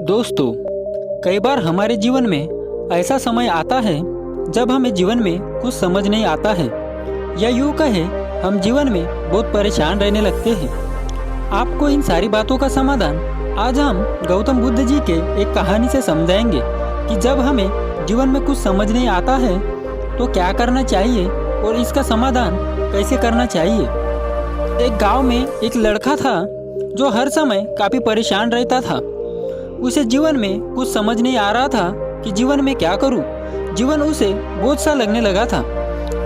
दोस्तों, कई बार हमारे जीवन में ऐसा समय आता है जब हमें जीवन में कुछ समझ नहीं आता है, या यूँ कहे हम जीवन में बहुत परेशान रहने लगते हैं। आपको इन सारी बातों का समाधान आज हम गौतम बुद्ध जी के एक कहानी से समझाएंगे कि जब हमें जीवन में कुछ समझ नहीं आता है तो क्या करना चाहिए और इसका समाधान कैसे करना चाहिए। एक गांव में एक लड़का था जो हर समय काफ़ी परेशान रहता था। उसे जीवन में कुछ समझ नहीं आ रहा था कि जीवन में क्या करूं। जीवन उसे बोझ सा लगने लगा था।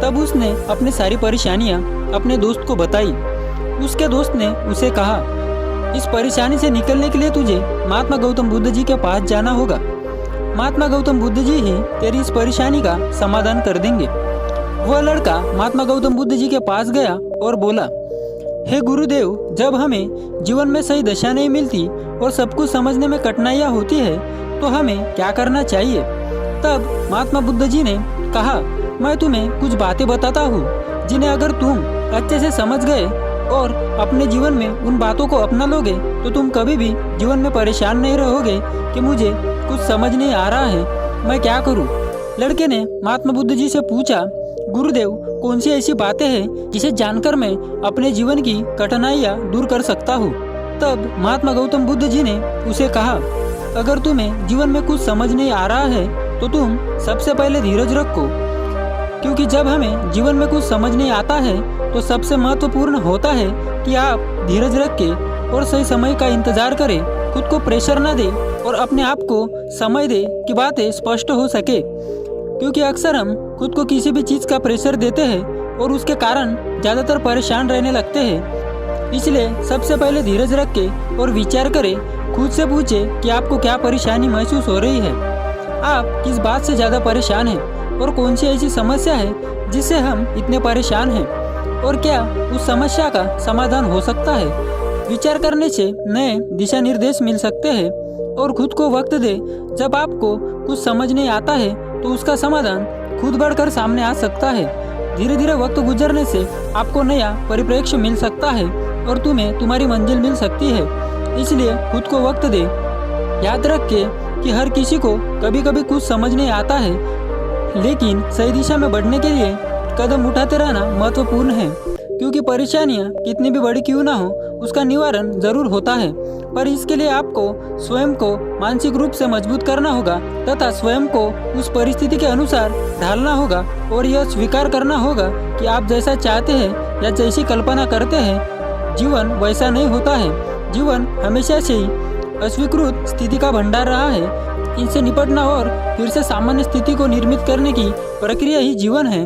तब उसने अपनी सारी परेशानियां अपने दोस्त को बताई। उसके दोस्त ने उसे कहा, इस परेशानी से निकलने के लिए तुझे महात्मा गौतम बुद्ध जी के पास जाना होगा। महात्मा गौतम बुद्ध जी ही तेरी इस परेशानी का समाधान कर देंगे। वह लड़का महात्मा गौतम बुद्ध जी के पास गया और बोला, हे गुरुदेव, जब हमें जीवन में सही दिशा नहीं मिलती और सब कुछ समझने में कठिनाइयाँ होती है तो हमें क्या करना चाहिए। तब महात्मा बुद्ध जी ने कहा, मैं तुम्हें कुछ बातें बताता हूँ जिन्हें अगर तुम अच्छे से समझ गए और अपने जीवन में उन बातों को अपना लोगे तो तुम कभी भी जीवन में परेशान नहीं रहोगे कि मुझे कुछ समझ नहीं आ रहा है, मैं क्या करूँ। लड़के ने महात्मा बुद्ध जी से पूछा, गुरुदेव, कौन सी ऐसी बातें हैं जिसे जानकर मैं अपने जीवन की कठिनाइयाँ दूर कर सकता हूँ। तब महात्मा गौतम बुद्ध जी ने उसे कहा, अगर तुम्हें जीवन में कुछ समझ नहीं आ रहा है तो तुम सबसे पहले धीरज रखो, क्योंकि जब हमें जीवन में कुछ समझ नहीं आता है तो सबसे महत्वपूर्ण होता है कि आप धीरज रख के और सही समय का इंतजार करें, खुद को प्रेशर न दे और अपने आप को समय दे कि बातें स्पष्ट हो सके। क्योंकि अक्सर हम खुद को किसी भी चीज़ का प्रेशर देते हैं और उसके कारण ज़्यादातर परेशान रहने लगते हैं। इसलिए सबसे पहले धीरज रख के और विचार करें, खुद से पूछें कि आपको क्या परेशानी महसूस हो रही है, आप किस बात से ज़्यादा परेशान हैं और कौन सी ऐसी समस्या है जिससे हम इतने परेशान हैं और क्या उस समस्या का समाधान हो सकता है। विचार करने से नए दिशा निर्देश मिल सकते हैं और खुद को वक्त दे। जब आपको कुछ समझ नहीं आता है तो उसका समाधान खुद बढ़कर सामने आ सकता है। धीरे धीरे वक्त गुजरने से आपको नया परिप्रेक्ष्य मिल सकता है और तुम्हें तुम्हारी मंजिल मिल सकती है। इसलिए खुद को वक्त दे। याद रख कि हर किसी को कभी कभी कुछ समझ नहीं आता है, लेकिन सही दिशा में बढ़ने के लिए कदम उठाते रहना महत्वपूर्ण है। क्योंकि परेशानियाँ कितनी भी बड़ी क्यों ना हो, उसका निवारण जरूर होता है, पर इसके लिए आपको स्वयं को मानसिक रूप से मजबूत करना होगा तथा स्वयं को उस परिस्थिति के अनुसार ढालना होगा और यह स्वीकार करना होगा कि आप जैसा चाहते हैं या जैसी कल्पना करते हैं, जीवन वैसा नहीं होता है। जीवन हमेशा से ही अस्वीकृत स्थिति का भंडार रहा है। इनसे निपटना और फिर से सामान्य स्थिति को निर्मित करने की प्रक्रिया ही जीवन है।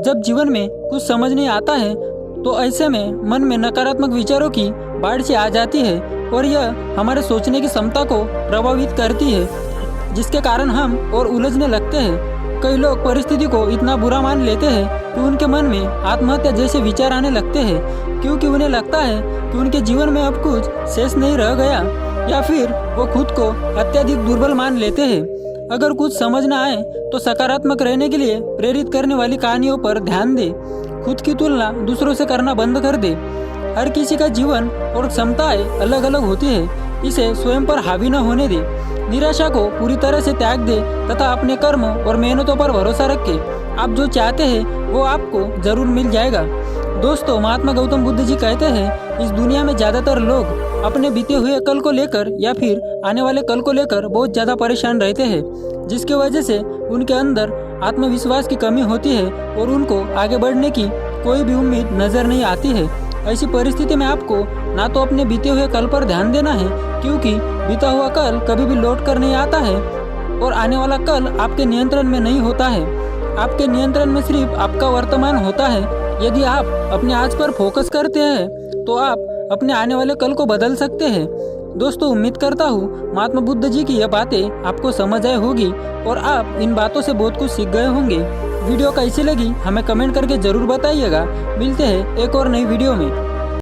जब जीवन में कुछ समझ नहीं आता है तो ऐसे में मन में नकारात्मक विचारों की बाढ़ सी आ जाती है और यह हमारे सोचने की क्षमता को प्रभावित करती है, जिसके कारण हम और उलझने लगते हैं। कई लोग परिस्थिति को इतना बुरा मान लेते हैं कि उनके मन में आत्महत्या जैसे विचार आने लगते हैं, क्योंकि उन्हें लगता है कि उनके जीवन में अब कुछ शेष नहीं रह गया, या फिर वो खुद को अत्यधिक दुर्बल मान लेते हैं। अगर कुछ समझ न आए तो सकारात्मक रहने के लिए प्रेरित करने वाली कहानियों पर ध्यान दे। खुद की तुलना दूसरों से करना बंद कर दे। हर किसी का जीवन और क्षमताएं अलग अलग होती है, इसे स्वयं पर हावी न होने दे। निराशा को पूरी तरह से त्याग दे तथा अपने कर्म और मेहनतों पर भरोसा रखे। आप जो चाहते हैं वो आपको जरूर मिल जाएगा। दोस्तों, महात्मा गौतम बुद्ध जी कहते हैं, इस दुनिया में ज़्यादातर लोग अपने बीते हुए कल को लेकर या फिर आने वाले कल को लेकर बहुत ज़्यादा परेशान रहते हैं, जिसकी वजह से उनके अंदर आत्मविश्वास की कमी होती है और उनको आगे बढ़ने की कोई भी उम्मीद नज़र नहीं आती है। ऐसी परिस्थिति में आपको ना तो अपने बीते हुए कल पर ध्यान देना है, क्योंकि बीता हुआ कल कभी भी लौट कर नहीं आता है और आने वाला कल आपके नियंत्रण में नहीं होता है। आपके नियंत्रण में सिर्फ आपका वर्तमान होता है। यदि आप अपने आज पर फोकस करते हैं तो आप अपने आने वाले कल को बदल सकते हैं। दोस्तों, उम्मीद करता हूँ महात्मा बुद्ध जी की यह बातें आपको समझ आई होगी और आप इन बातों से बहुत कुछ सीख गए होंगे। वीडियो कैसी लगी हमें कमेंट करके जरूर बताइएगा। मिलते हैं एक और नई वीडियो में।